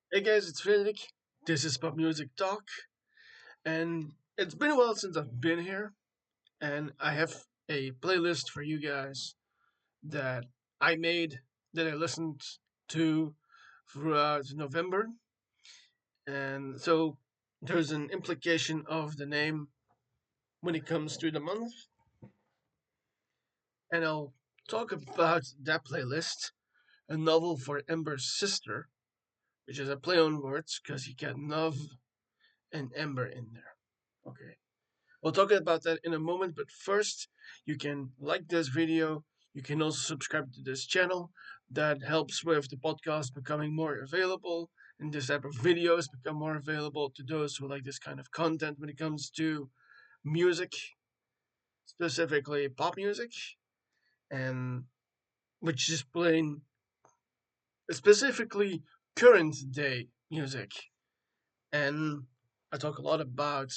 Hey guys, it's Felix. This is Pop Music Talk, and it's been a while since I've been here, and I have a playlist for you guys that I made that I listened to throughout November, and so there's an implication of the name when it comes to the month, and I'll talk about that playlist, a novel for Ember's sister, which is a play on words because you get Nov and Ember in there. Okay. We'll talk about that in a moment, but first, you can like this video. You can also subscribe to this channel. That helps with the podcast becoming more available, and this type of videos become more available to those who like this kind of content when it comes to music, specifically pop music, and which is playing specifically current day music. And I talk a lot about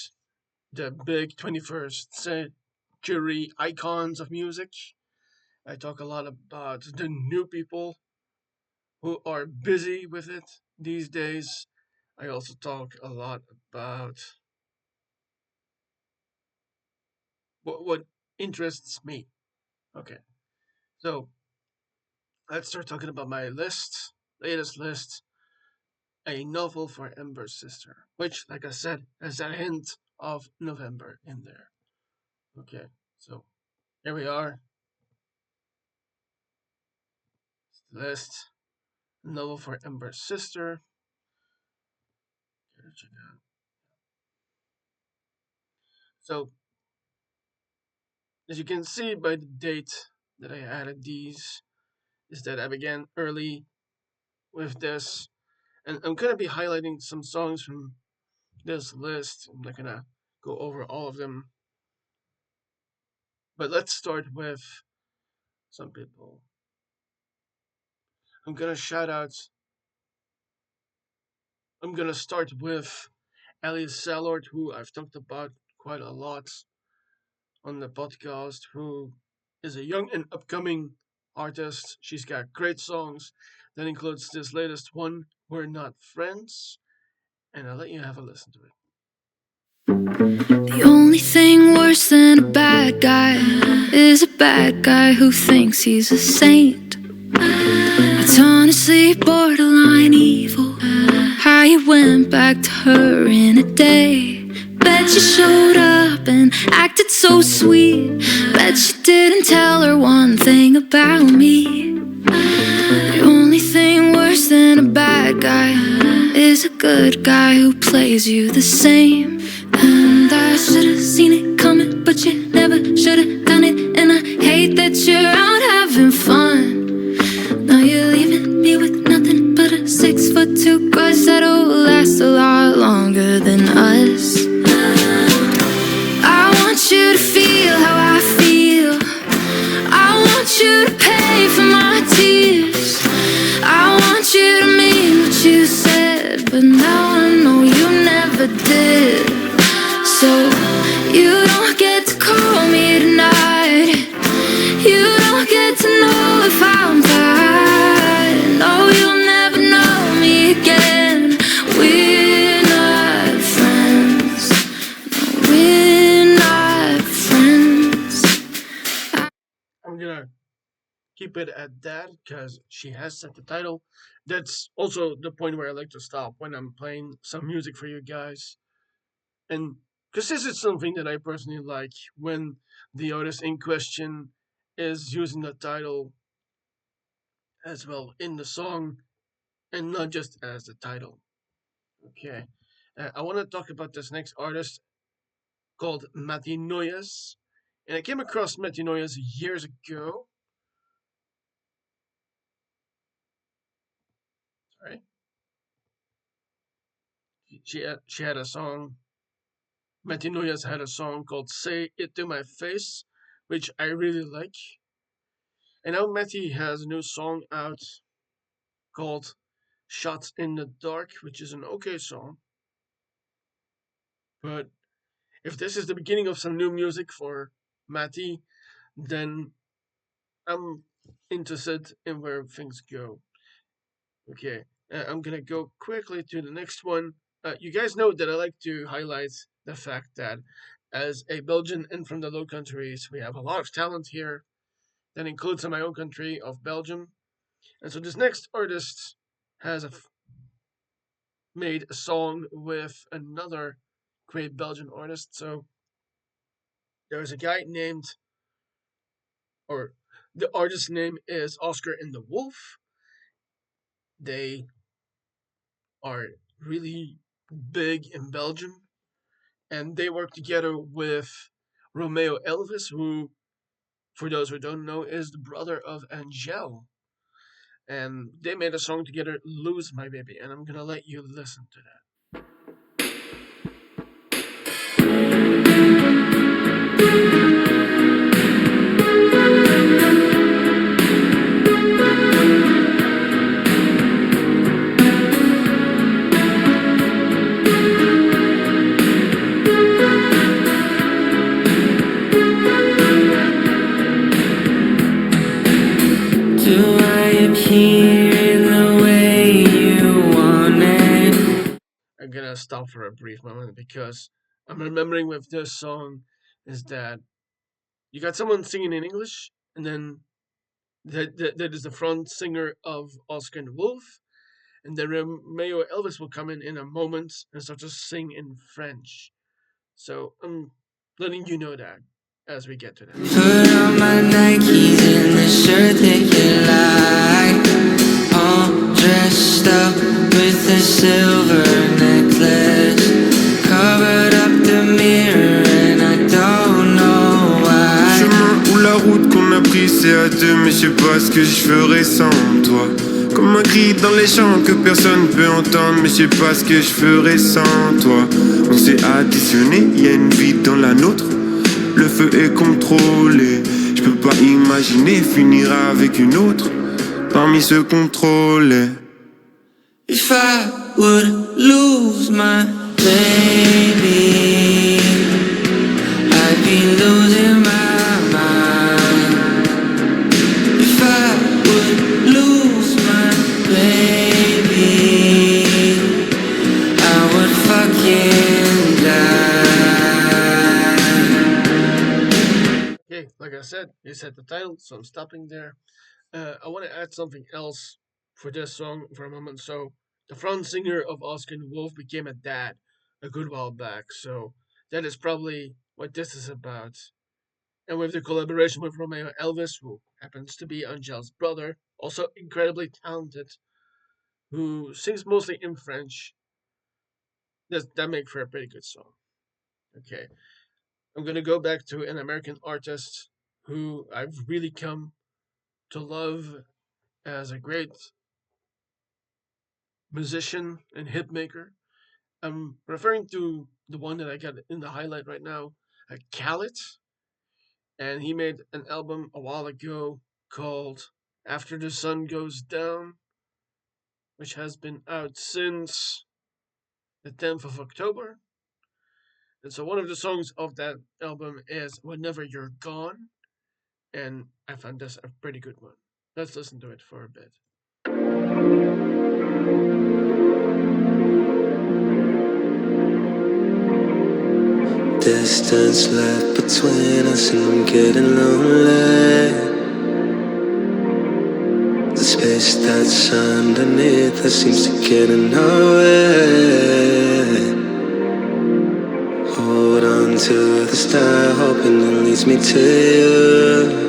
the big 21st century icons of music. I talk a lot about the new people who are busy with it these days. I also talk a lot about what interests me. Okay, so let's start talking about my list, latest list, a novel for Ember's sister, which, like I said, has a hint of November in there. Okay, so here we are, list, novel for Ember's sister. So, as you can see by the date that I added these, is that I began early with this, and I'm gonna be highlighting some songs from this list. I'm not gonna go over all of them, but let's start with some people. I'm gonna shout out. I'm gonna start with Alice Sallord, who I've talked about quite a lot on the podcast, who is a young and upcoming artist. She's got great songs. That includes this latest one, We're Not Friends, and I'll let you have a listen to it. The only thing worse than a bad guy is a bad guy who thinks he's a saint. It's honestly borderline evil how you went back to her in a day. Bet you showed up and acted so sweet. Bet you didn't tell her one thing about me. The only thing worse than a bad guy is a good guy who plays you the same. And I should've seen it coming, but you never should've done it. And I hate that you're out having fun. Now you're leaving me with nothing but a 6'2" crush that'll last a lot longer than us. I want you to feel how I feel. I want you to pay for my tears. I want you to mean what you said, but now I know you never did. So you don't get to call me tonight. You don't get to know if I'm fine. No, you'll never know me again. We're not friends. No, we're not friends. I'm gonna keep it at that because she has set the title. That's also the point where I like to stop when I'm playing some music for you guys. And because this is something that I personally like when the artist in question is using the title as well in the song and not just as the title. Okay. I want to talk about this next artist called Matti Noyes. And I came across Matti Noyes years ago. Sorry. She had a song. Matti Noyes had a song called Say It to My Face, which I really like. And now Matti has a new song out called Shots in the Dark, which is an okay song. But if this is the beginning of some new music for Matti, then I'm interested in where things go. Okay. I'm gonna go quickly to the next one. You guys know that I like to highlight the fact that as a Belgian and from the Low Countries, we have a lot of talent here. That includes in my own country of Belgium. And so this next artist has made a song with another great Belgian artist. So there's a guy named, or the artist's name is Oscar and the Wolf. They are really big in Belgium, and they work together with Romeo Elvis, who, for those who don't know, is the brother of Angel. And they made a song together, Lose My Baby, and I'm gonna let you listen to that. Do I appear in the way you want it? I'm gonna stop for a brief moment because I'm remembering with this song is that you got someone singing in English, and then that is the front singer of Oscar and the Wolf, and then Romeo Elvis will come in a moment and start to sing in French. So I'm letting you know that as we get to that. Put on my Nikes and the shirt that you like, all dressed up with a silver necklace, covered up the mirror and I don't know why. Chemin ou la route qu'on a pris c'est à deux, mais je sais pas ce que je ferais sans toi. Comme un cri dans les champs que personne peut entendre, mais je sais pas ce que je ferais sans toi. On s'est additionné, y a une vie dans la nôtre. Le feu est contrôlé, je peux pas imaginer finir avec une autre parmi ceux contrôlés. If I would lose my baby, I'd be losing my mind. If I would lose my baby, I would fucking die. Okay, like I said, you said the title, so I'm stopping there. I want to add something else for this song for a moment. So the front singer of Oscar and the Wolf became a dad a good while back, so that is probably what this is about. And with the collaboration with Romeo Elvis, who happens to be Angel's brother, also incredibly talented, who sings mostly in French, that make for a pretty good song. Okay, I'm gonna go back to an American artist who I've really come to love as a great musician and hit maker. I'm referring to the one that I got in the highlight right now, Khaled, and he made an album a while ago called After the Sun Goes Down, which has been out since the 10th of October. And so one of the songs of that album is Whenever You're Gone, and I found this a pretty good one. Let's listen to it for a bit. Distance left between us and I'm getting lonely. The space that's underneath us seems to get in our way. Hold on to the star, hoping it leads me to you.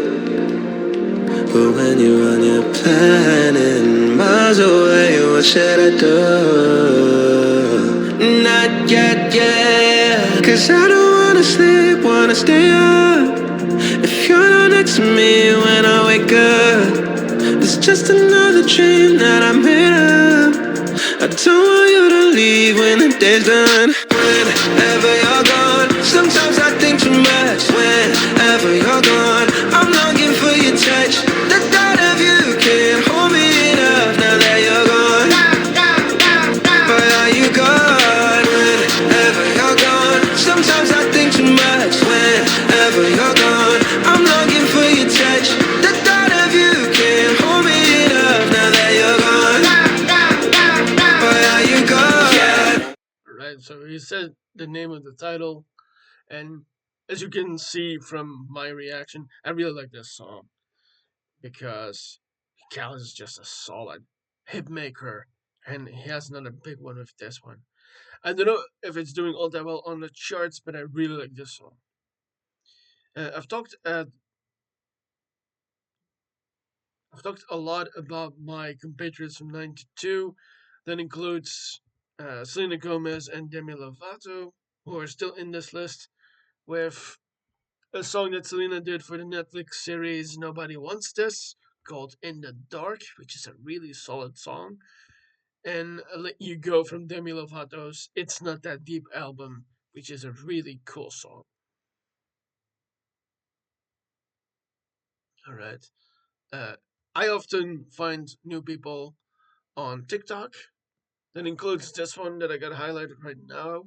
But when you're on your planet, miles away, what should I do? Not yet, yeah. Cause I don't wanna sleep, wanna stay up. If you're not next to me when I wake up, it's just another dream that I made up. I don't want you to leave when the day's done. Whenever you're gone, sometimes I think too much. Whenever you're gone, I'm longing for your touch. The thought of you can't hold me enough now that you're gone. But are you gone? Whenever you're gone, sometimes I think too much. Whenever you're gone, I'm longing for your touch. The thought of you can't hold me enough now that you're gone. So he said the name of the title, and as you can see from my reaction, I really like this song because Cal is just a solid hit maker, and he has another big one with this one. I don't know if it's doing all that well on the charts, but I really like this song. I've talked a lot about my compatriots from '92. That includes Selena Gomez and Demi Lovato, who are still in this list, with a song that Selena did for the Netflix series Nobody Wants This, called In the Dark, which is a really solid song. And Let You Go from Demi Lovato's It's Not That Deep album, which is a really cool song. All right. Uh, I often find new people on TikTok. That includes this one that I got highlighted right now,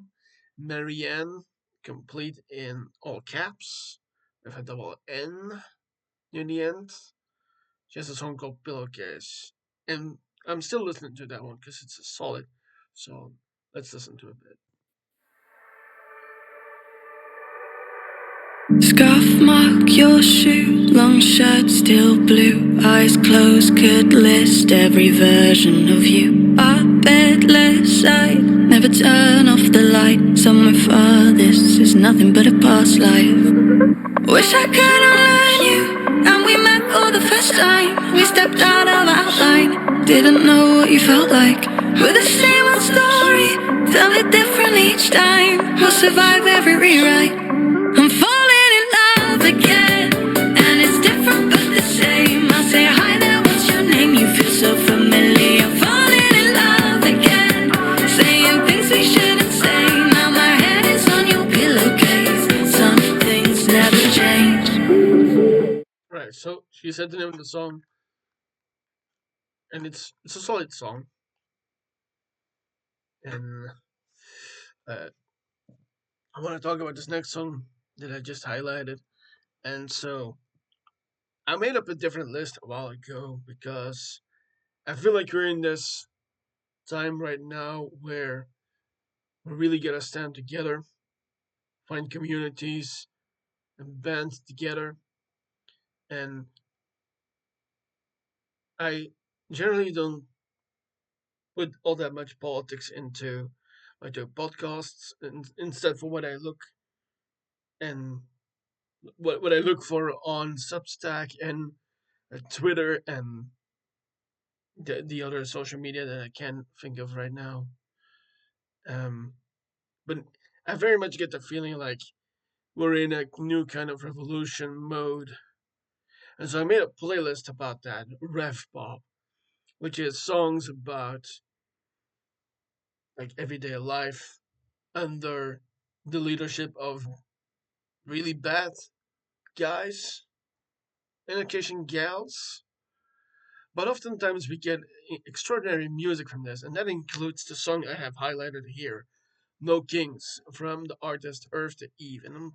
Marianne, complete in all caps, with a double N near the end. She has a song called Pillowcase. And I'm still listening to that one because it's a solid song. Let's listen to a bit. Scuff mark your shoe, long shirt still blue, eyes closed, could list every version of you. Our bedless side, never turn off the light. Somewhere far, this is nothing but a past life. Wish I could unlearn you, and we met for the first time. We stepped out of outline, didn't know what you felt like. We're the same old story, tell it different each time. We'll survive every rewrite. I'm falling in love again, and it's different but the same. I say hi there, what's your name? You feel so familiar. Falling in love again, saying things we shouldn't say. Now my head is on your pillowcase. Some things never change. Right, so she said the name of the song, and it's a solid song. And uh, I want to talk about this next song that I just highlighted. And so I made up a different list a while ago because I feel like we're in this time right now where we really gotta stand together, find communities, and band together. And I generally don't put all that much politics into podcasts, and instead for what I look and what I look for on Substack and Twitter and the other social media that I can't think of right now. Um, but I very much get the feeling like we're in a new kind of revolution mode. And so I made a playlist about that, Rev Pop, which is songs about like everyday life under the leadership of really bad guys and occasion gals. But oftentimes we get extraordinary music from this, and that includes the song I have highlighted here, No Kings, from the artist Earth to Eve. And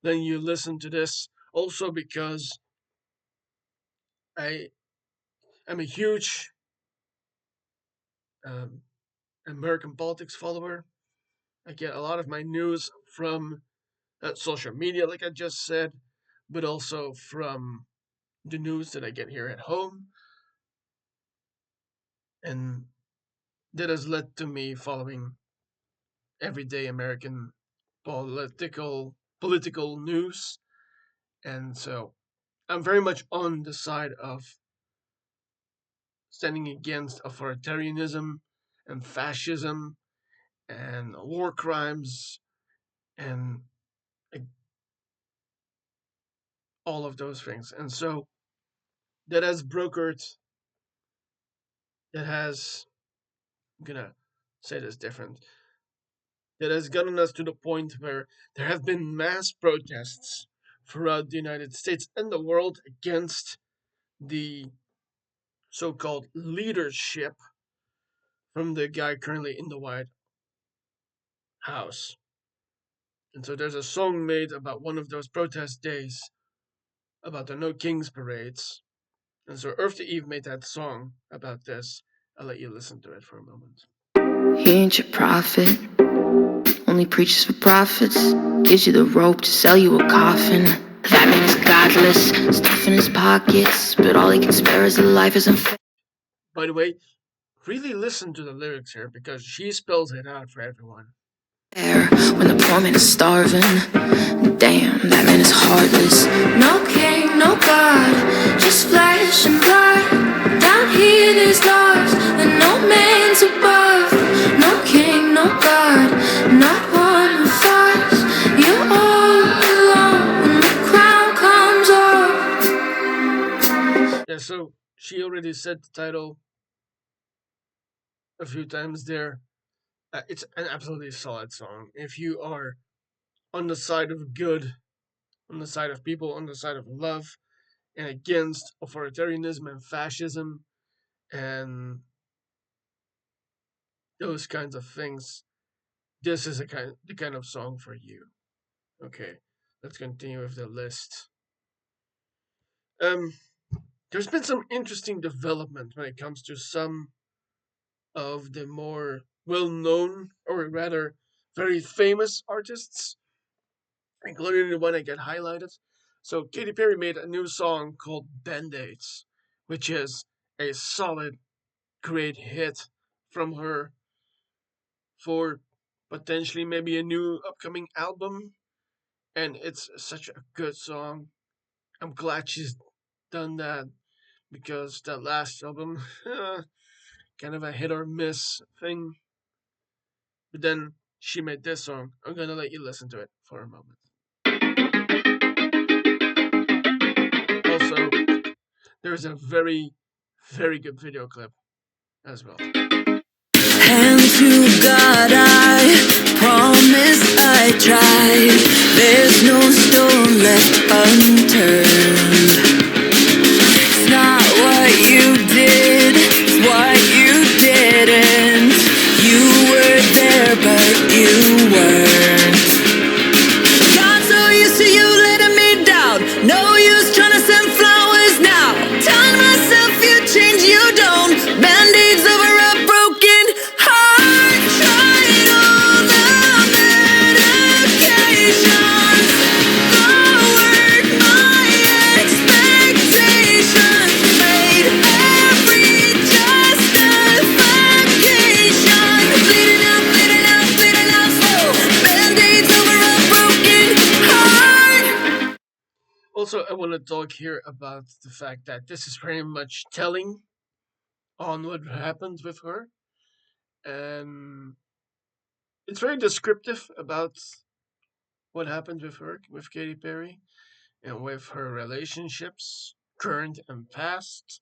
then you listen to this also because I am a huge um, American politics follower. I get a lot of my news from social media, like I just said, but also from the news that I get here at home. And that has led to me following everyday American political news. And so I'm very much on the side of standing against authoritarianism and fascism and war crimes and all of those things. And so that has brokered, that has, I'm gonna say this different, that has gotten us to the point where there have been mass protests throughout the United States and the world against the so called leadership from the guy currently in the White House. And so there's a song made about one of those protest days about the No Kings parades. And so Earth to Eve made that song about this. I'll let you listen to it for a moment. He ain't your prophet, only preaches for profits. Gives you the rope to sell you a coffin. That man is godless, stuff in his pockets, but all he can spare is a life isn't fair. By the way, really listen to the lyrics here because she spells it out for everyone. When the poor man is starving, damn, that man is heartless. No king, no god, just flesh and blood. Down here there's laws and no man's above. No king, no god, not one who falls. You're all alone when the crown comes off. Yeah, so she already said the title a few times there. It's an absolutely solid song. If you are on the side of good, on the side of people, on the side of love, and against authoritarianism and fascism and those kinds of things, this is the kind of song for you. Okay, let's continue with the list. Um, there's been some interesting development when it comes to some of the more well-known, or rather, very famous artists, including the one that get highlighted. So Katy Perry made a new song called Band-Aids, which is a solid, great hit from her for potentially maybe a new upcoming album. And it's such a good song. I'm glad she's done that because that last album, kind of a hit or miss thing. But then she made this song. I'm gonna let you listen to it for a moment. Also, there's a very, very good video clip as well. Hand to God, I promise I tried. There's no stone left unturned. It's not what you did, it's what you didn't. You were there, but you weren't. Got so used to you letting me down. No use trying to send flowers now. Telling myself you change, you don't. Band-aids over a broken heart. Tried all the medications. Lowered my expectations. Made every justification. Bleeding out, bleeding out, bleeding out slow. Band-aids over a broken heart. Also, I want to talk here about the fact that this is very much telling on what happened with her. And it's very descriptive about what happened with her, with Katy Perry, and with her relationships, current and past.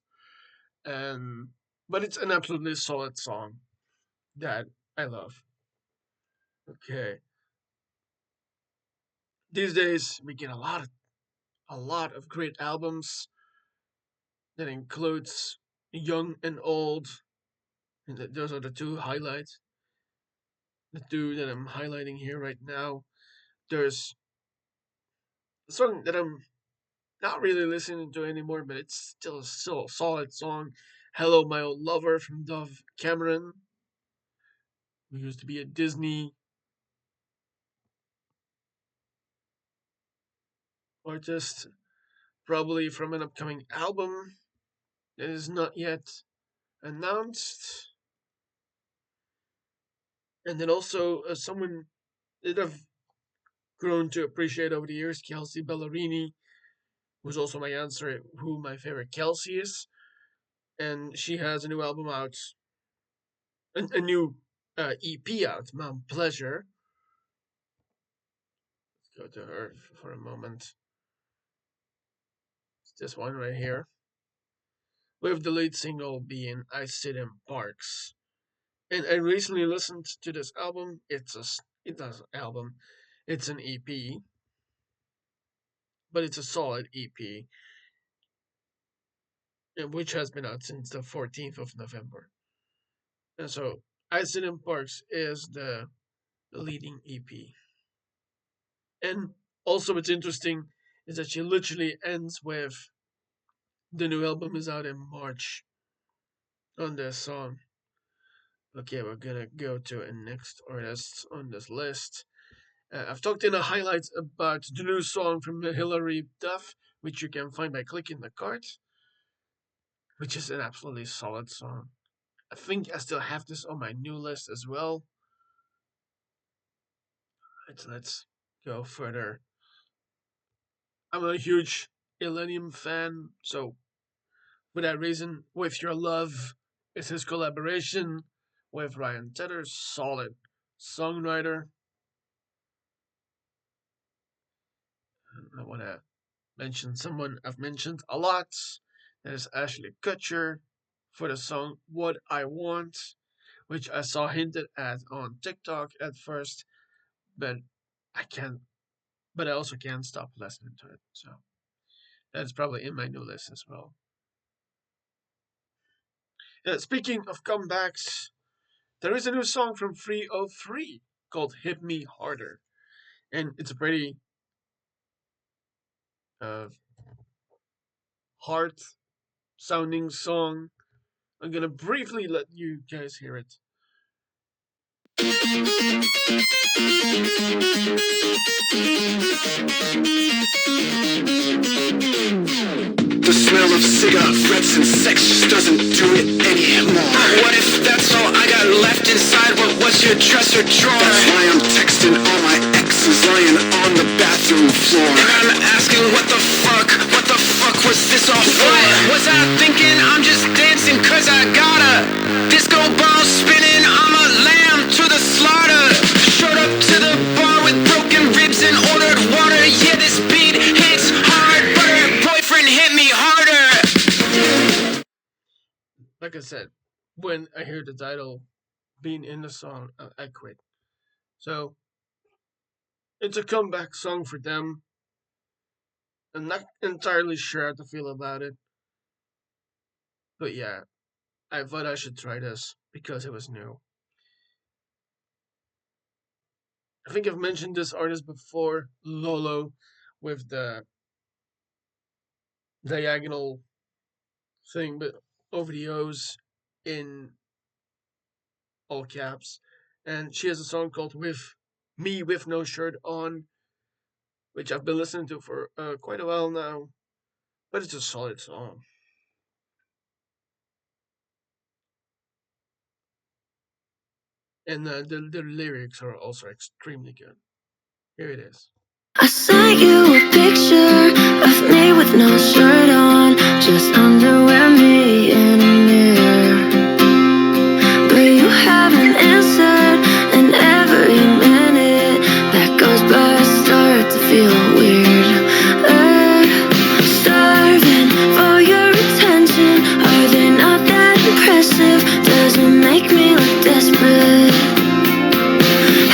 And but it's an absolutely solid song that I love. Okay, these days we get a lot of great albums that includes young and old. And those are the two highlights. The two that I'm highlighting here right now. There's a song that I'm not really listening to anymore, but it's still a solid song. Hello, My Old Lover from Dove Cameron, who used to be a Disney artist, probably from an upcoming album that is not yet announced. And then also someone that I've grown to appreciate over the years, Kelsey Ballerini, who's also my answer who my favorite Kelsey is. And she has a new album out, a new EP out, Mount Pleasure. Let's go to her for a moment. It's this one right here. With the lead single being I Sit in Parks. And I recently listened to this album. It's an album. It's an EP, but it's a solid EP, which has been out since the 14th of November. And so I Sit in Parks is the leading EP. And also what's interesting is that she literally ends with the new album is out in March on this song. Okay, we're gonna go to a next artist on this list. I've talked in the highlights about the new song from Hilary Duff, which you can find by clicking the card, which is an absolutely solid song. I think I still have this on my new list as well. Let's go further. I'm a huge Illenium fan, so for that reason, With Your Love is his collaboration with Ryan Tedder, solid songwriter. I want to mention someone I've mentioned a lot. That is Ashley Kutcher for the song What I Want, which I saw hinted at on TikTok at first, but I can't, but I also can't stop listening to it. So that's probably in my new list as well. Speaking of comebacks, there is a new song from 303 called Hit Me Harder. And it's a pretty uh, hard sounding song. I'm gonna briefly let you guys hear it. The smell of cigarettes and sex just doesn't do it anymore. What if that's all I got left inside? What's your dresser drawer? That's why I'm texting all my exes lying on the bathroom floor. And I'm asking what the fuck was this all for? What was I thinking? I'm just dancing cause I gotta. Disco ball spinning, I'm a lamb to the slaughter. Showed up to the bar with broken ribs and ordered water. Yeah, this beat hits hard, but her boyfriend hit me harder. Like I said, when I hear the title being in the song, I quit. So it's a comeback song for them. I'm not entirely sure how to feel about it. But yeah, I thought I should try this because it was new. I think I've mentioned this artist before, Lolo, with the diagonal thing, but over the O's in all caps. And she has a song called With Me With No Shirt On, which I've been listening to for quite a while now. But it's a solid song. And the lyrics are also extremely good. Here it is. I sent you a picture of me with no shirt on, just underwear, me in a mirror. But you haven't answered, and every minute that goes by I start to feel weird. Starving for your attention, are they not that impressive? Does it make me look desperate?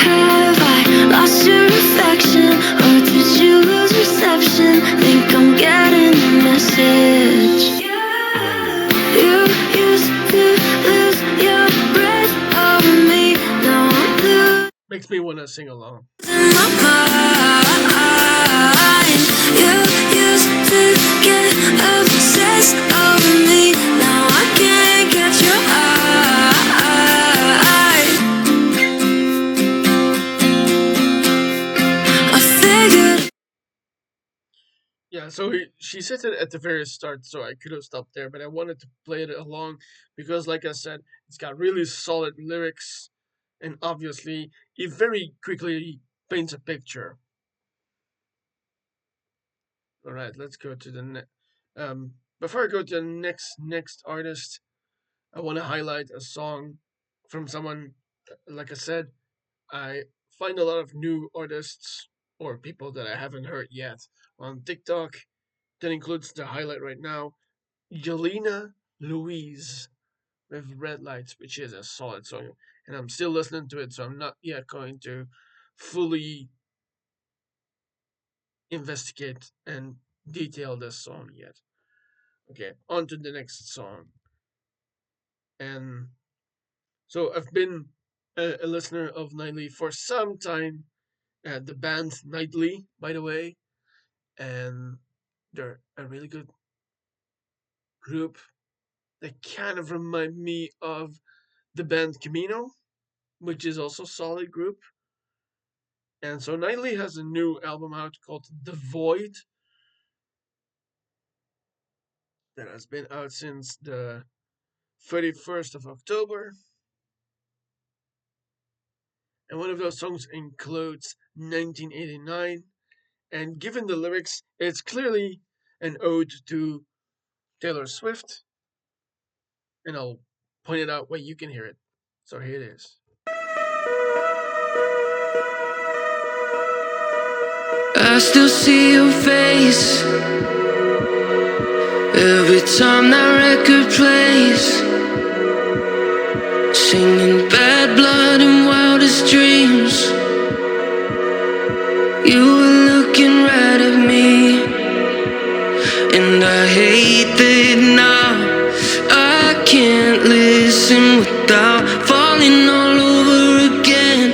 Have I lost your affection, or did you lose reception? Think I'm getting the message. You used to lose your breath over me, now I'm losing Makes me want to sing along. my mind. You used to get obsessed over me, now I can't get your eye. I figured. Yeah, so she said it at the very start, so I could have stopped there, but I wanted to play it along because, like I said, it's got really solid lyrics, and obviously, it very quickly paints a picture. All right, let's go to the next. Before I go to the next artist, I want to highlight a song from someone. Like I said, I find a lot of new artists or people that I haven't heard yet on TikTok. That includes the highlight right now, Jelena Louise with Red Lights, which is a solid song. And I'm still listening to it, so I'm not yet going to fully investigate and detail this song yet. Okay, on to the next song. And so I've been a listener of Nightly for some time. The band Nightly, by the way, and they're a really good group. They kind of remind me of the band Camino, which is also a solid group. And so Nightly has a new album out called The Void that has been out since the 31st of October. And one of those songs includes 1989. And given the lyrics, it's clearly an ode to Taylor Swift. And I'll point it out where you can hear it. So here it is. I still see your face every time that record plays, singing bad blood and wildest dreams. You were looking right at me, and I hate that now I can't listen without falling all over again.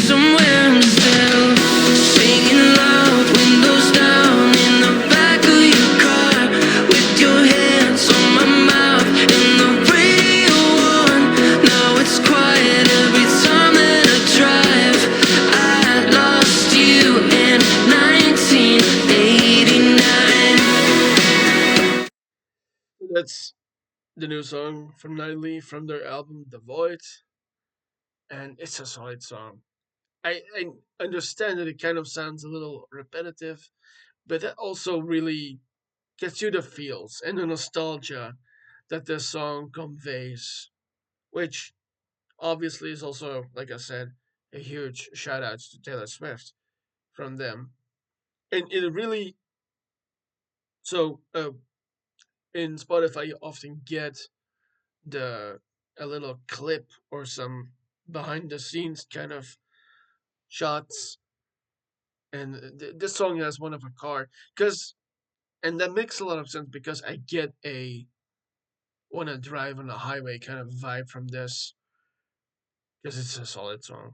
Somewhere I'm still singing loud, windows down in the back of your car, with your hands on my mouth and the radio on. Now it's quiet every time that I drive. I lost you in 1989. That's the new song from Nightly from their album The Void. And it's a solid song. I understand that it kind of sounds a little repetitive, but that also really gets you the feels and the nostalgia that this song conveys, which obviously is also, like I said, a huge shout out to Taylor Swift from them. And it really, so in Spotify, you often get the a little clip or some behind the scenes kind of shots, and this song has one of a car, because and that makes a lot of sense because I get a want to drive on the highway kind of vibe from this because it's a solid song.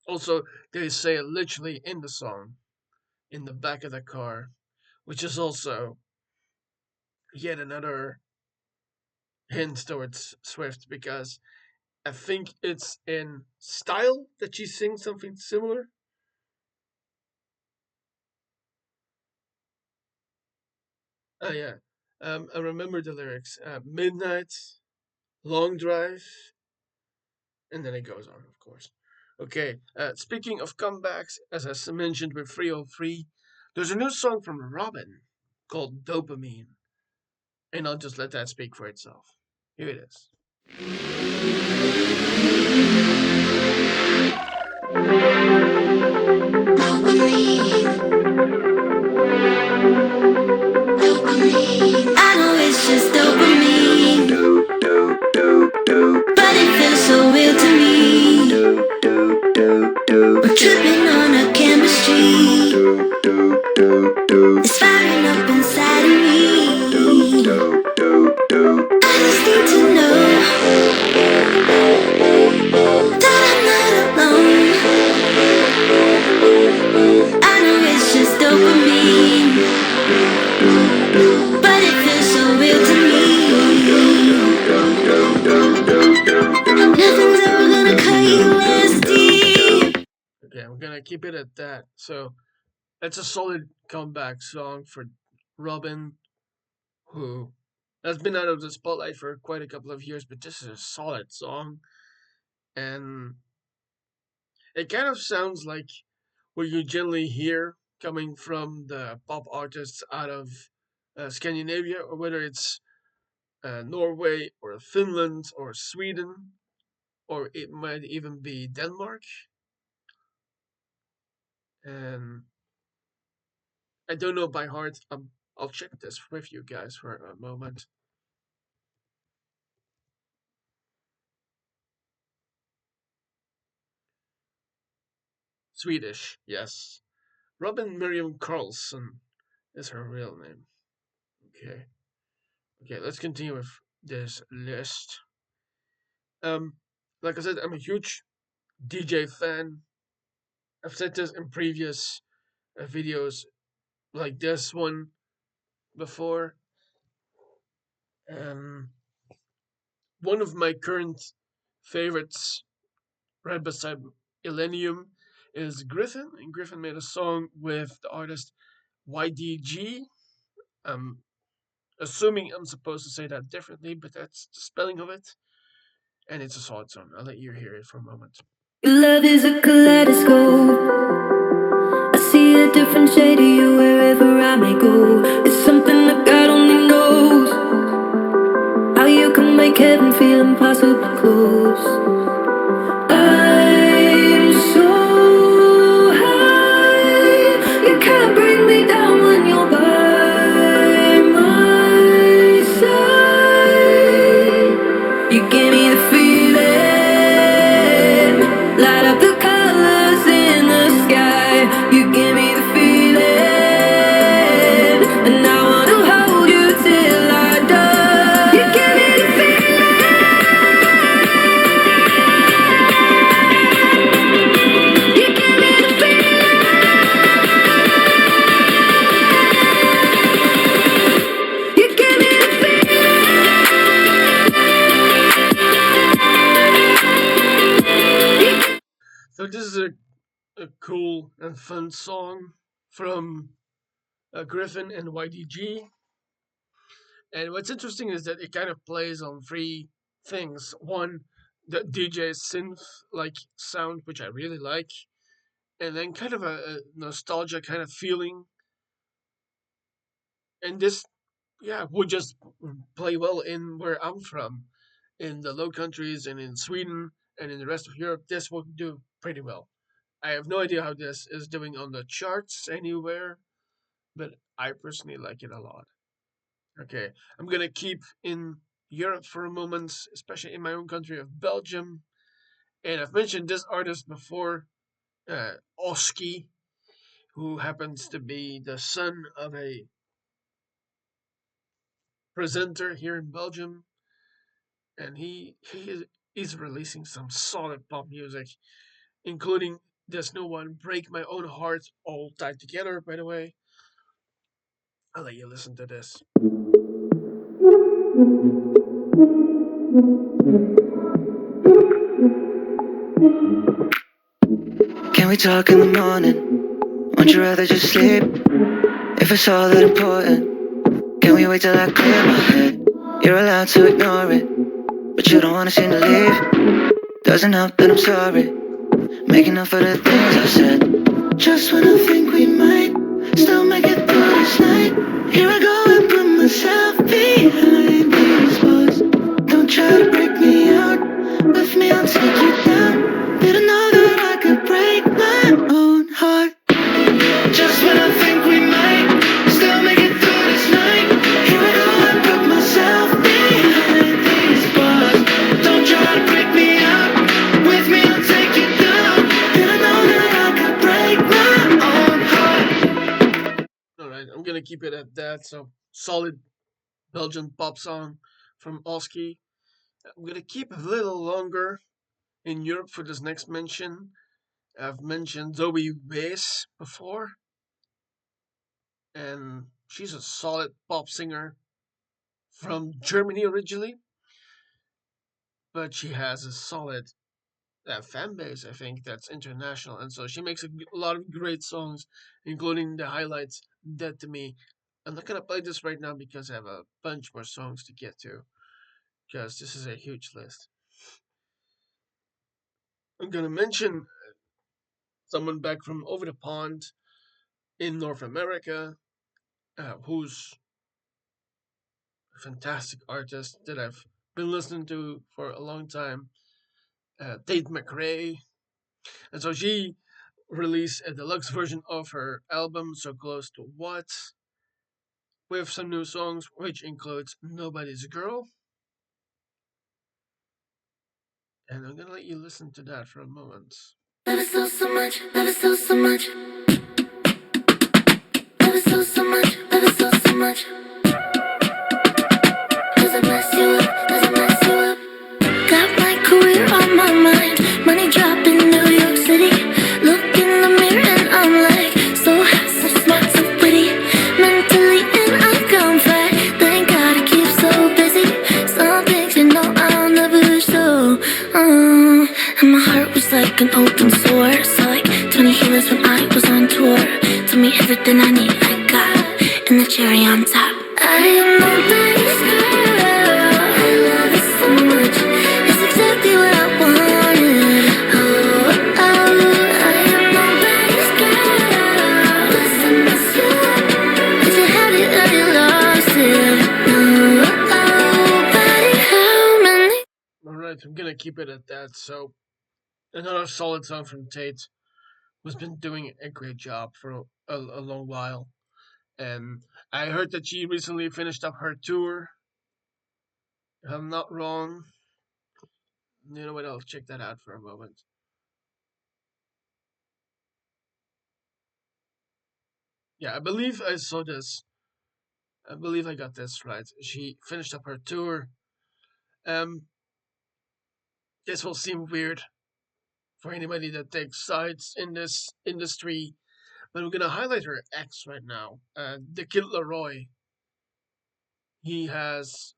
Also, they say it literally in the song in the back of the car, which is also yet another hint towards Swift because I think it's in style that she sings something similar. Oh yeah, I remember the lyrics: "Midnight, long drive," and then it goes on, of course. Okay, speaking of comebacks, as I mentioned with 303, there's a new song from Robin called Dopamine, and I'll just let that speak for itself. Here it is. I know it's just dopamine, but it feels so real to me. We're tripping on our chemistry. It's firing up inside of me. I just need to know that I'm not alone. I know it's just dopamine, but it feels so real to me. Nothing's ever gonna cut you as deep. Okay, I'm gonna keep it at that. So it's a solid comeback song for Robin, who has been out of the spotlight for quite a couple of years, but this is a solid song, and it kind of sounds like what you generally hear coming from the pop artists out of Scandinavia, or whether it's Norway or Finland or Sweden, or it might even be Denmark. And I don't know by heart. I'll check this with you guys for a moment. Swedish, yes. Robin Miriam Carlson is her real name. Okay. Okay, let's continue with this list. Um, like I said, I'm a huge DJ fan. I've said this in previous videos like this one before. Um, one of my current favorites right beside Illenium is Griffin, and Griffin made a song with the artist YDG. I'm assuming I'm supposed to say that differently, but that's the spelling of it. And it's a solid song. I'll let you hear it for a moment. Love is a kaleidoscope. I see a different shade of you wherever I may go. It's something that God only knows. How you can make heaven feel impossibly close. I'm so high, you can't bring me down when you're by my side. You give me the feeling, light up the colors in the sky. You give me the feeling, and I wanna hold you till I die. You give me the feeling, you give me the feeling, you give me the feeling. So this is a cool and fun song from Griffin and YDG. And what's interesting is that it kind of plays on three things. One, the DJ synth like sound, which I really like, and then kind of a nostalgia kind of feeling. And this, yeah, would just play well in where I'm from, in the Low Countries and in Sweden and in the rest of Europe. This would do pretty well. I have no idea how this is doing on the charts anywhere, but I personally like it a lot. Okay, I'm gonna keep in Europe for a moment, especially in my own country of Belgium. And I've mentioned this artist before, Oski, who happens to be the son of a presenter here in Belgium, and he's releasing some solid pop music, including this new one, "Break My Own Heart," all tied together. By the way, I'll let you listen to this. Can we talk in the morning? Won't you rather just sleep? If it's all that important, can we wait till I clear my head? You're allowed to ignore it, but you don't wanna seem to leave. Doesn't help that I'm sorry, making up for the things I said. Just when I think we might still make it through this night, here I go and put myself behind these walls. Don't try to break me out, with me I'll take you down. Didn't know that I could break my own heart. Just when I think we might still make it through this night, here I go and put myself behind these bars. Don't try to break me out, with me I'll take you down. Didn't know that I could break my own heart. Alright, I'm gonna keep it at that. So, solid Belgian pop song from Oski. I'm gonna keep a little longer in Europe for this next mention. I've mentioned Zoe Wees before, and she's a solid pop singer from Germany originally, but she has a solid fan base, I think, that's international, and so she makes a lot of great songs, including the highlights, Dead to Me. I'm not gonna play this right now because I have a bunch more songs to get to, because this is a huge list. I'm gonna mention someone back from over the pond in North America, who's a fantastic artist that I've been listening to for a long time, Tate McRae. And so she released a deluxe version of her album, So Close to What, with some new songs, which includes Nobody's Girl. And I'm gonna let you listen to that for a moment. Love is so much, love is so much. Love is so much, love is so much. Does it mess you up? Does it mess you up? Got my career on my mind. Money drop in New York City. Look in the mirror and I'm like, so hot, so smart, so pretty. Mentally and I've gone flat. Thank God I keep so busy. Some things you know I'll never show. just like an open source. I like 20 healers when I was on tour. Tell me everything I need, I got, and the cherry on top. I am nobody's girl. I love it so much. It's exactly what I wanted. Oh, oh, I am nobody's girl. Listen, miss you. Did you have it or you lost it? Oh, oh, but how many? Alright, I'm gonna keep it at that. So, another solid song from Tate, who's been doing a great job for a long while. And I heard that she recently finished up her tour. If I'm not wrong, you know what? I'll check that out for a moment. Yeah, I believe I saw this. I believe I got this right. She finished up her tour. Um, this will seem weird for anybody that takes sides in this industry, but I'm gonna highlight her ex right now. The Kid Leroy. He has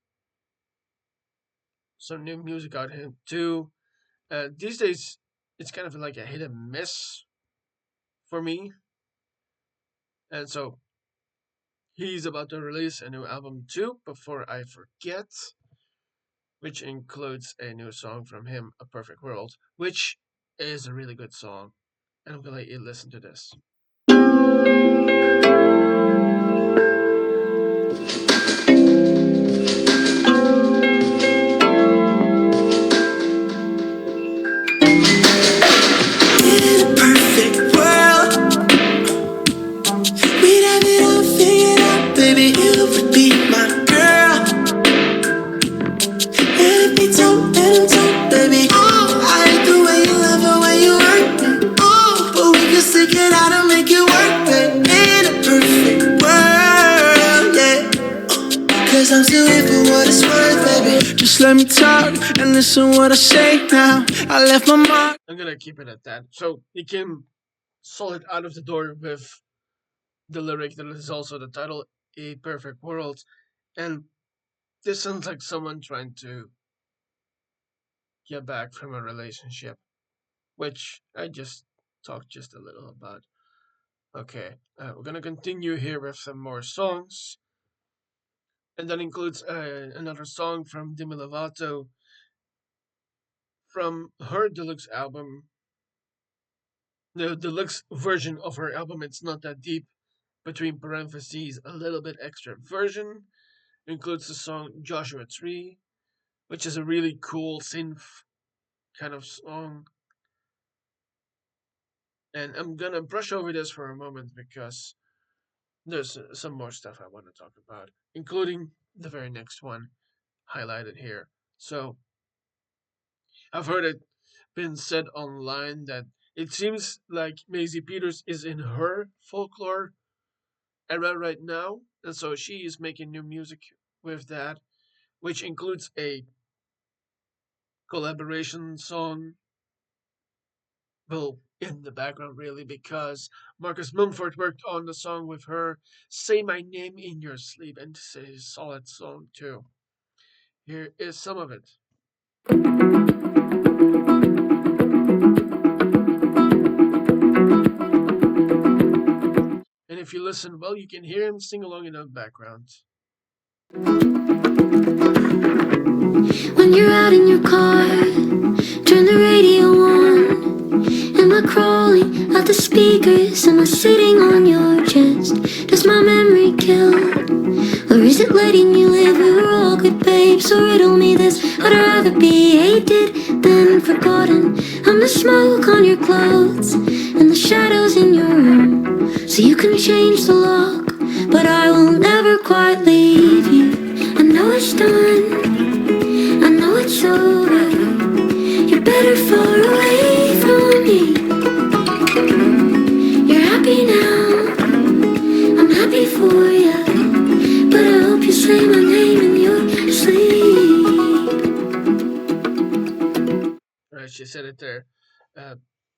some new music out him too. These days, it's kind of like a hit and miss for me, and so he's about to release a new album too. Before I forget, which includes a new song from him, "A Perfect World," which is a really good song, and I'm gonna let you listen to this. In a perfect world, we'd have it all figured out, baby. You would be my girl. Let it be told, let him told, baby. Oh, I like the way you love the way you work it. Oh, but we can stick it out and make it work, babe. In a perfect world, yeah. Cause I'm still here for what it's worth, baby. Just let me talk and listen what I say now. I left my mark. I'm gonna keep it at that. So he came solid out of the door with the lyric that is also the title, "A Perfect World," and this sounds like someone trying to get back from a relationship, which I just talked just a little about. Okay, we're gonna continue here with some more songs, and that includes another song from Demi Lovato from her deluxe album. The deluxe version of her album, It's Not That Deep, between parentheses, a little bit extra version, includes the song Joshua Tree, which is a really cool synth kind of song. And I'm gonna brush over this for a moment because there's some more stuff I want to talk about, including the very next one highlighted here. So, I've heard it been said online that it seems like Maisie Peters is in her folklore era right now, and so she is making new music with that, which includes a collaboration song. Well, in the background, really, because Marcus Mumford worked on the song with her, "Say My Name in Your Sleep," and this is a solid song, too. Here is some of it. And if you listen well, you can hear him sing along in the background. When you're out in your car, turn the radio on. Am I crawling out the speakers? Am I sitting on your chest? Does my memory kill? Or is it letting you live? We were all good babes, so riddle me this. I'd rather be hated than forgotten. I'm the smoke on your clothes and the shadows in your room. So you can change the lock, but I will never quite leave you. I know it's done, I know it's over. You're better far away from me. You're happy now, I'm happy for you. But I hope you say my name in your sleep. Right, she said it there. Uh,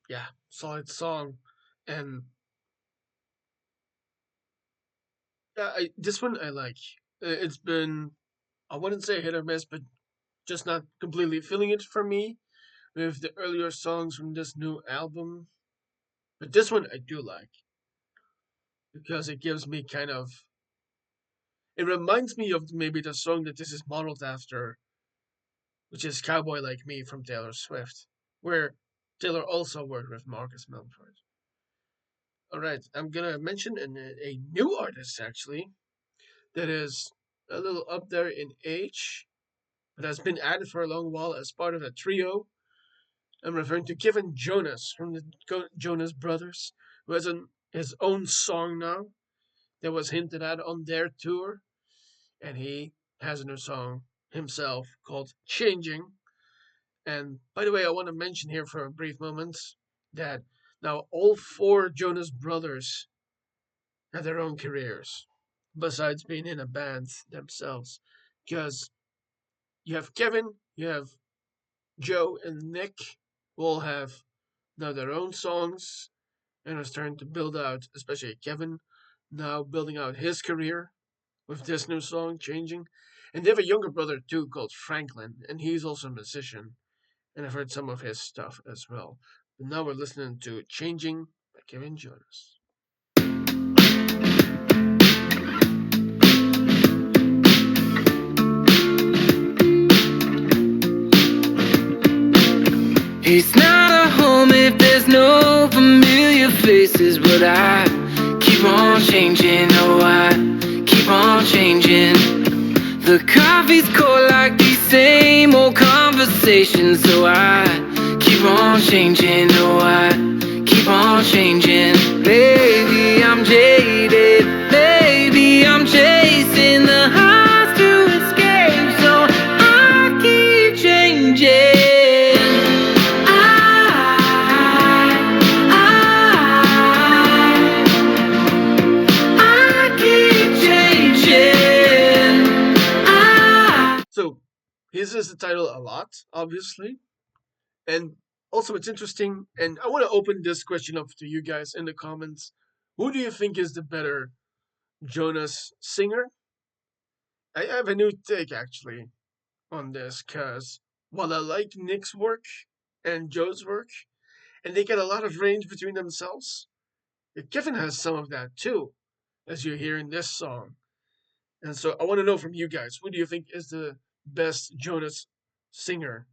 yeah, solid song. And yeah, this one I like. It's been, I wouldn't say hit or miss, but just not completely feeling it for me. with the earlier songs from this new album. But this one I do like because it gives me it reminds me of maybe the song that this is modeled after, which is Cowboy Like Me from Taylor Swift, where Taylor also worked with Marcus Mumford. Alright, I'm gonna mention a new artist actually that is a little up there in age, but has been added for a long while as part of a trio. I'm referring to Kevin Jonas from the Jonas Brothers, who has his own song now that was hinted at on their tour, and he has a new song himself called Changing. And by the way, I want to mention here for a brief moment that now all four Jonas Brothers have their own careers, besides being in a band themselves. Because you have Kevin, you have Joe, and Nick, who all have now their own songs and are starting to build out, especially Kevin, now building out his career with this new song, Changing. And they have a younger brother too called Franklin, and he's also a musician. And I've heard some of his stuff as well. But now we're listening to Changing by Kevin Jonas. It's not a home if there's no familiar faces, but I keep on changing, oh I keep on changing. The coffee's cold like these same old conversations, so I keep on changing, oh I keep on changing. Maybe I'm jaded, maybe I'm chasing the highs to escape, so I keep changing. So, he uses the title a lot, obviously. And also, it's interesting, and I want to open this question up to you guys in the comments. Who do you think is the better Jonas singer? I have a new take, actually, on this, because while I like Nick's work and Joe's work, and they get a lot of range between themselves, Kevin has some of that too, as you hear in this song. And so I want to know from you guys, who do you think is the best Jonas singer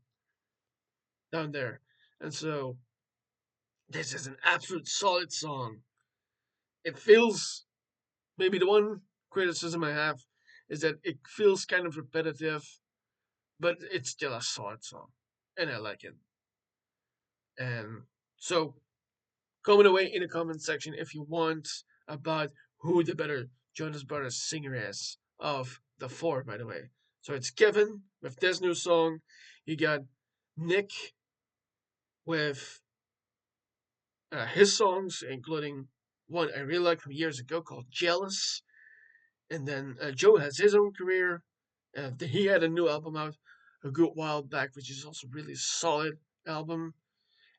down there? And so this is an absolute solid song. It feels, maybe the one criticism I have is that it feels kind of repetitive, but it's still a solid song. And I like it. And so comment away in the comment section if you want about who the better Jonas Brothers singer is of the four, by the way. So it's Kevin with this new song. You got Nick with his songs, including one I really like from years ago called Jealous. And then Joe has his own career. He had a new album out a good while back, which is also really solid album.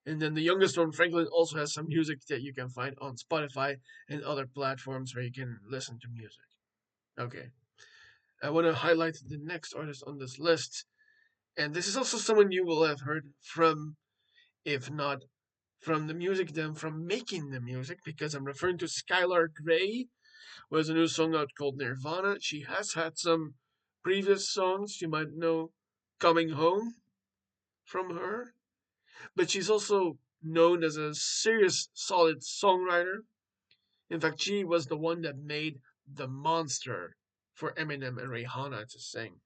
And then the youngest one, Franklin, also has some music that you can find on Spotify and other platforms where you can listen to music. Okay. I want to highlight the next artist on this list. And this is also someone you will have heard from, if not from the music, then from making the music, because I'm referring to Skylar Grey, who has a new song out called Nirvana. She has had some previous songs you might know, Coming Home, from her. But she's also known as a serious, solid songwriter. In fact, she was the one that made The Monster for Eminem and Rihanna to sing.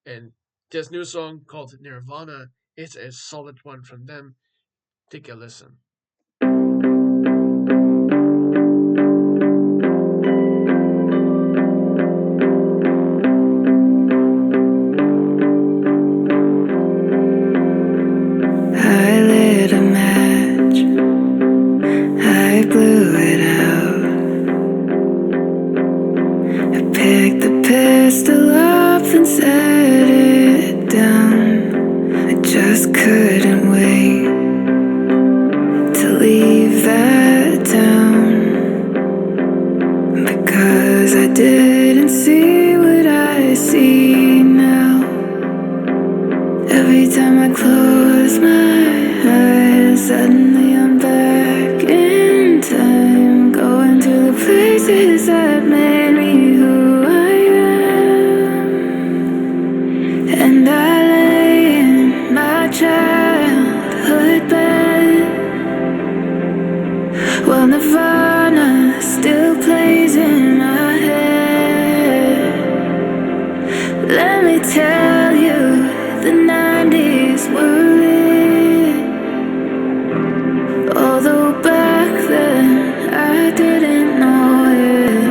And this new song called Nirvana is a solid one from them. Take a listen. I lit a match, I blew it out. I picked the pistol up and set it down. I just couldn't wait to leave that town, because I didn't see what I see now. Every time I close my eyes, suddenly I'm back in time, going to the places that made me who I am. And I lay in my childhood bed while Nirvana still plays in my head. Let me tell you, the 90s were lit. Although back then I didn't know it.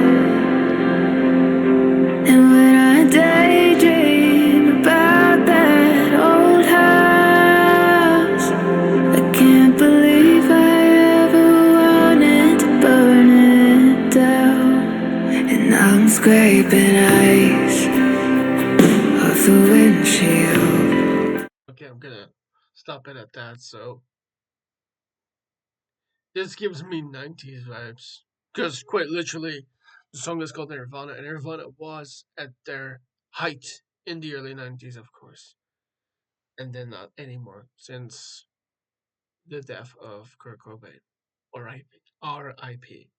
And when I daydream about that old house, I can't believe I ever wanted to burn it down. And I'm scraping ice off the windshield. Okay, I'm gonna stop it at that. So this gives me 90s vibes. Because quite literally, the song is called Nirvana, and Nirvana was at their height in the early 90s, of course. And then not anymore since the death of Kurt Cobain. R.I.P. R.I.P.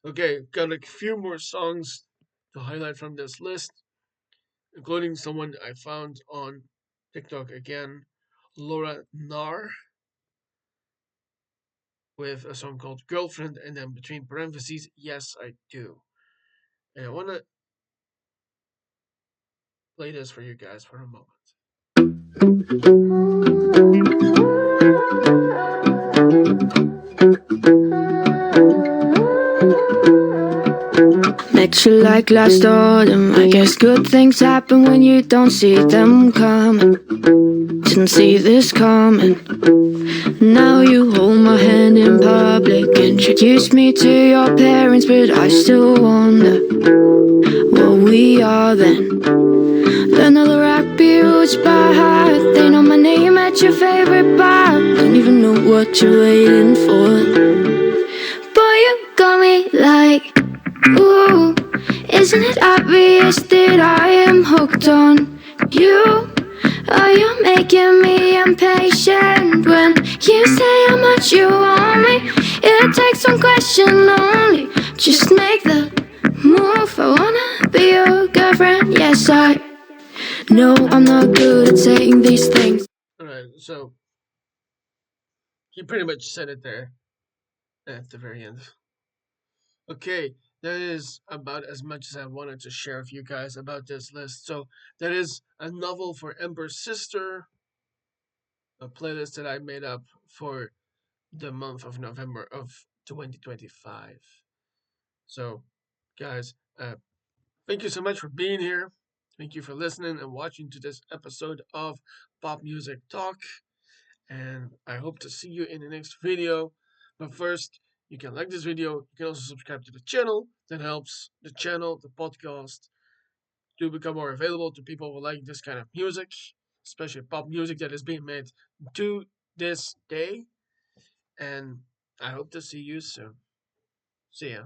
Okay, got a few more songs to highlight from this list, including someone I found on TikTok again, Laura Nar, with a song called Girlfriend, and then between parentheses, Yes, I Do. And I want to play this for you guys for a moment. Met you like last autumn. I guess good things happen when you don't see them coming. Didn't see this coming. Now you hold my hand in public. Introduce me to your parents, but I still wonder what we are then. Learn all the rap roots by heart. They know my name at your favorite bar. Don't even know what you're waiting for. Boy, you got me like, ooh, isn't it obvious that I am hooked on you? Oh, you're making me impatient when you say how much you want me. It takes one question only, just make the move. I wanna be your girlfriend, yes I know I'm not good at saying these things. Alright, so he pretty much said it there at the very end. Okay, that is about as much as I wanted to share with you guys about this list. So that is a novel for Ember's sister, a playlist that I made up for the month of November of 2025. So, guys, thank you so much for being here. Thank you for listening and watching to this episode of Pop Music Talk. And I hope to see you in the next video. But first, you can like this video. You can also subscribe to the channel. That helps the channel, the podcast, to become more available to people who like this kind of music, especially pop music that is being made to this day. And I hope to see you soon. See ya.